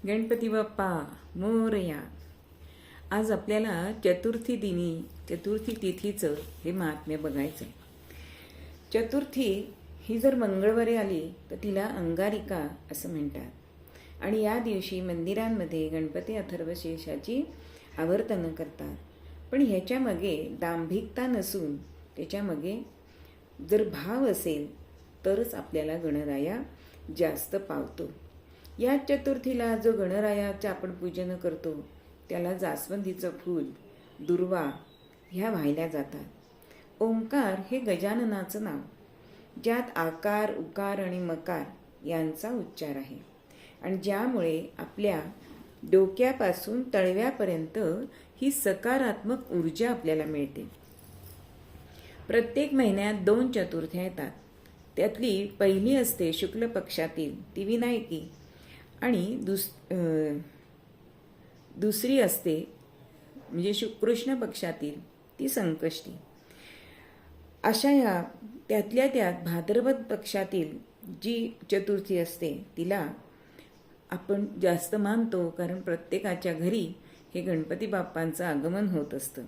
गणपती बाप्पा मोरया. आज आपल्याला चतुर्थी तिथीचं हे महात्म्य बघायचं आहे. चतुर्थी ही जर मंगळवारी आली तर तिला अंगारिका असं म्हणतात आणि या दिवशी मंदिरांमध्ये गणपती अथर्वशीर्षाची आवर्तनं करतात. पण ह्याच्यामागे दांभिकता नसून त्याच्यामागे जर भाव असेल तरच आपल्याला गणराया जास्त पावतो. या चतुर्थीला जो गणरायाचं आपण पूजन करतो त्याला जास्वंदीचं फूल, दुर्वा ह्या वाहिल्या जातात. ओंकार हे गजाननाचं नाव, ज्यात आकार, उकार आणि मकार यांचा उच्चार आहे आणि ज्यामुळे आपल्या डोक्यापासून तळव्यापर्यंत ही सकारात्मक ऊर्जा आपल्याला मिळते. प्रत्येक महिन्यात 2 चतुर्थ्या येतात. त्यातली पहिली असते शुक्ल पक्षातील ती विनायकी आणि दुसरी असते म्हणजे कृष्ण पक्षातील ती संकष्टी. अशा ह्या त्यातल्या त्यात भाद्रपद पक्षातील जी चतुर्थी असते तिला आपण जास्त मानतो, कारण प्रत्येकाच्या घरी हे गणपती बाप्पांचं आगमन होत असतं.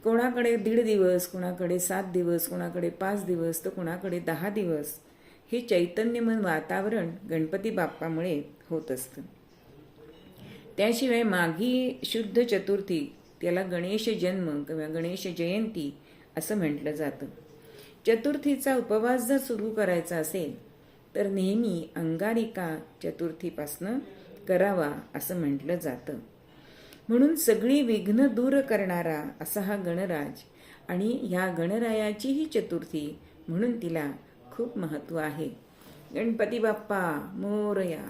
कोणाकडे 1.5 दिवस, कोणाकडे 7 दिवस, कोणाकडे 5 दिवस, तर कोणाकडे 10 दिवस हे चैतन्यमय वातावरण गणपती बाप्पामुळे होत असतं. त्याशिवाय माघी शुद्ध चतुर्थी त्याला गणेश जन्म किंवा गणेश जयंती असं म्हटलं जातं. चतुर्थीचा उपवास जर सुरू करायचा असेल तर नेहमी अंगारिका चतुर्थीपासनं करावा असं म्हटलं जातं. म्हणून सगळी विघ्न दूर करणारा असा हा गणराज आणि ह्या गणरायाची ही चतुर्थी म्हणून तिला खूप महत्त्व आहे. गणपती बाप्पा मोरया.